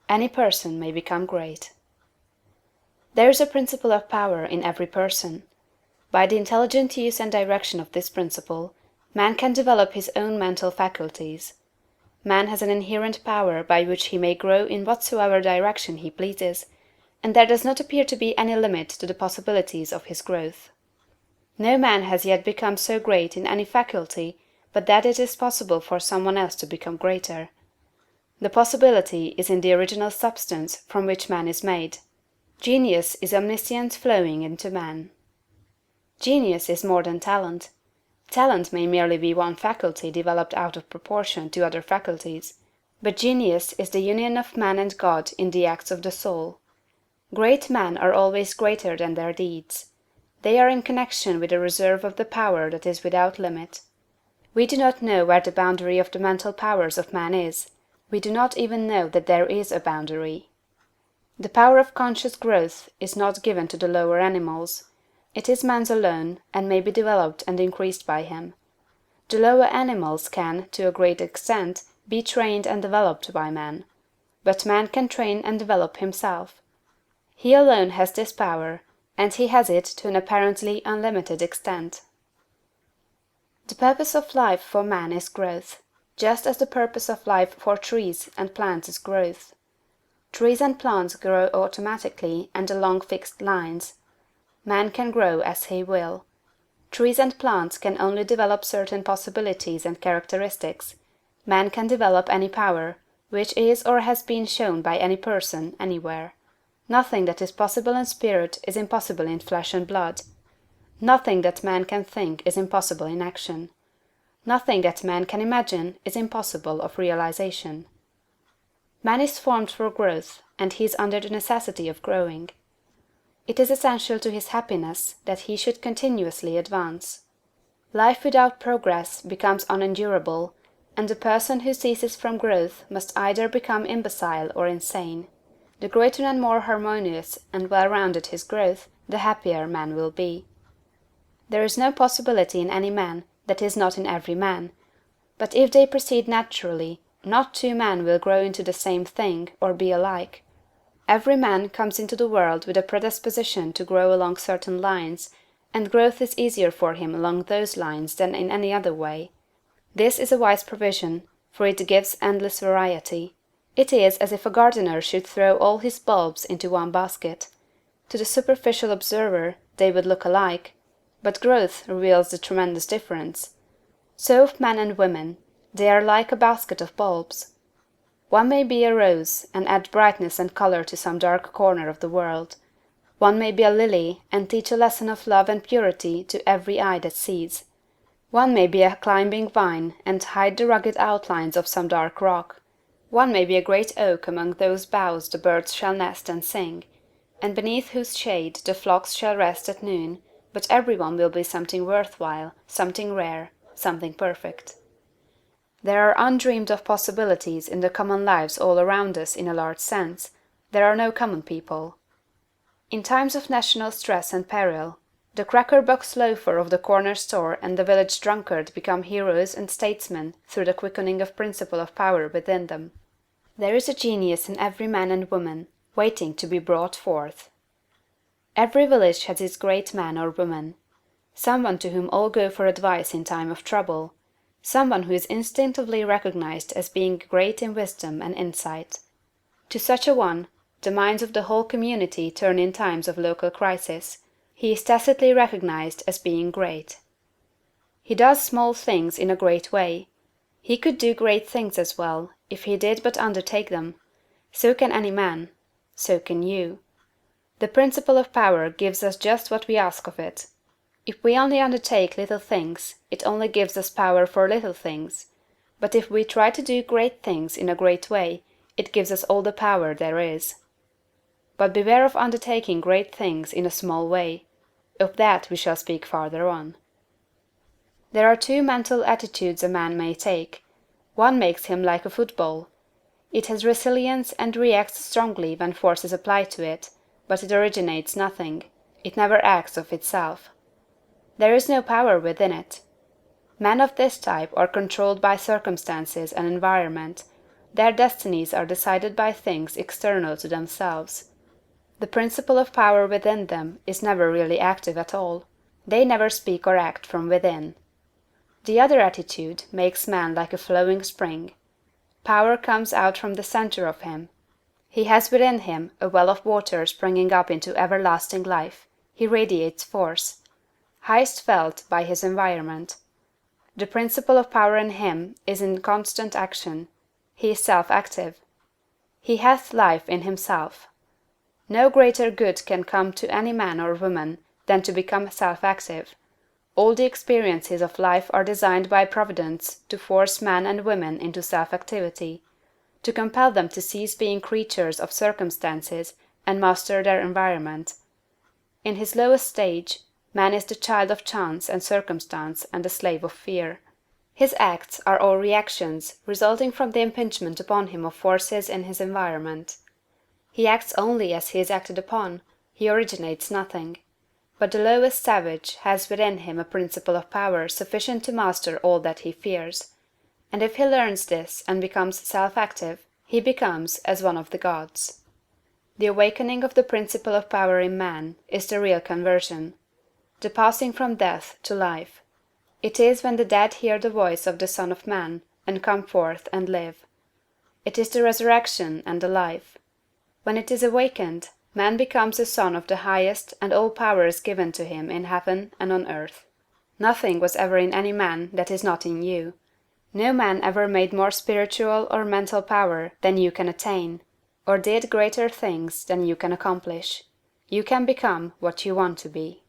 Any person may become great. There is a principle of power in every person. By the intelligent use and direction of this principle, man can develop his own mental faculties. Man has an inherent power by which he may grow in whatsoever direction he pleases, and there does not appear to be any limit to the possibilities of his growth. No man has yet become so great in any faculty but that it is possible for some one else to become greater. The possibility is in the original substance from which man is made. Genius is omniscience flowing into man. Genius is more than talent. Talent may merely be one faculty developed out of proportion to other faculties, but genius is the union of man and God in the acts of the soul. Great men are always greater than their deeds. They are in connection with a reserve of the power that is without limit. We do not know where the boundary of the mental powers of man is. We do not even know that there is a boundary. The power of conscious growth is not given to the lower animals. It is man's alone, and may be developed and increased by him. The lower animals can, to a great extent, be trained and developed by man. But man can train and develop himself. He alone has this power, and he has it to an apparently unlimited extent. The purpose of life for man is growth, just as the purpose of life for trees and plants is growth. Trees and plants grow automatically and along fixed lines. Man can grow as he will. Trees and plants can only develop certain possibilities and characteristics. Man can develop any power, which is or has been shown by any person, anywhere. Nothing that is possible in spirit is impossible in flesh and blood. Nothing that man can think is impossible in action. Nothing that man can imagine is impossible of realization. Man is formed for growth, and he is under the necessity of growing. It is essential to his happiness that he should continuously advance. Life without progress becomes unendurable, and the person who ceases from growth must either become imbecile or insane. The greater and more harmonious and well-rounded his growth, the happier man will be. There is no possibility in any man that is not in every man, but if they proceed naturally, not two men will grow into the same thing or be alike. Every man comes into the world with a predisposition to grow along certain lines, and growth is easier for him along those lines than in any other way. This is a wise provision, for it gives endless variety. It is as if a gardener should throw all his bulbs into one basket. To the superficial observer they would look alike, but growth reveals the tremendous difference. So of men and women, they are like a basket of bulbs. One may be a rose, and add brightness and color to some dark corner of the world. One may be a lily, and teach a lesson of love and purity to every eye that sees. One may be a climbing vine, and hide the rugged outlines of some dark rock. One may be a great oak among whose boughs the birds shall nest and sing, and beneath whose shade the flocks shall rest at noon, but every one will be something worthwhile, something rare, something perfect. There are undreamed of possibilities in the common lives all around us in a large sense. There are no common people. In times of national stress and peril, the cracker-box loafer of the corner store and the village drunkard become heroes and statesmen through the quickening of principle of power within them. There is a genius in every man and woman, waiting to be brought forth. Every village has its great man or woman, someone to whom all go for advice in time of trouble, someone who is instinctively recognized as being great in wisdom and insight. To such a one, the minds of the whole community turn in times of local crisis. He is tacitly recognized as being great. He does small things in a great way. He could do great things as well, if he did but undertake them. So can any man. So can you. The principle of power gives us just what we ask of it. If we only undertake little things, it only gives us power for little things. But if we try to do great things in a great way, it gives us all the power there is. But beware of undertaking great things in a small way. Of that we shall speak farther on. There are two mental attitudes a man may take. One makes him like a football. It has resilience and reacts strongly when force is applied to it, but it originates nothing. It never acts of itself. There is no power within it. Men of this type are controlled by circumstances and environment. Their destinies are decided by things external to themselves. The principle of power within them is never really active at all. They never speak or act from within. The other attitude makes man like a flowing spring. Power comes out from the center of him. He has within him a well of water springing up into everlasting life. He radiates force. Highest felt by his environment. The principle of power in him is in constant action. He is self-active. He hath life in himself. No greater good can come to any man or woman than to become self-active. All the experiences of life are designed by Providence to force men and women into self-activity, to compel them to cease being creatures of circumstances and master their environment. In his lowest stage, man is the child of chance and circumstance and the slave of fear. His acts are all reactions resulting from the impingement upon him of forces in his environment. He acts only as he is acted upon, he originates nothing. But the lowest savage has within him a principle of power sufficient to master all that he fears; and if he learns this and becomes self-active, he becomes as one of the gods. The awakening of the principle of power in man is the real conversion, the passing from death to life. It is when the dead hear the voice of the Son of Man, and come forth and live. It is the resurrection and the life. When it is awakened, man becomes a son of the highest, and all power is given to him in heaven and on earth. Nothing was ever in any man that is not in you. No man ever made more spiritual or mental power than you can attain, or did greater things than you can accomplish. You can become what you want to be.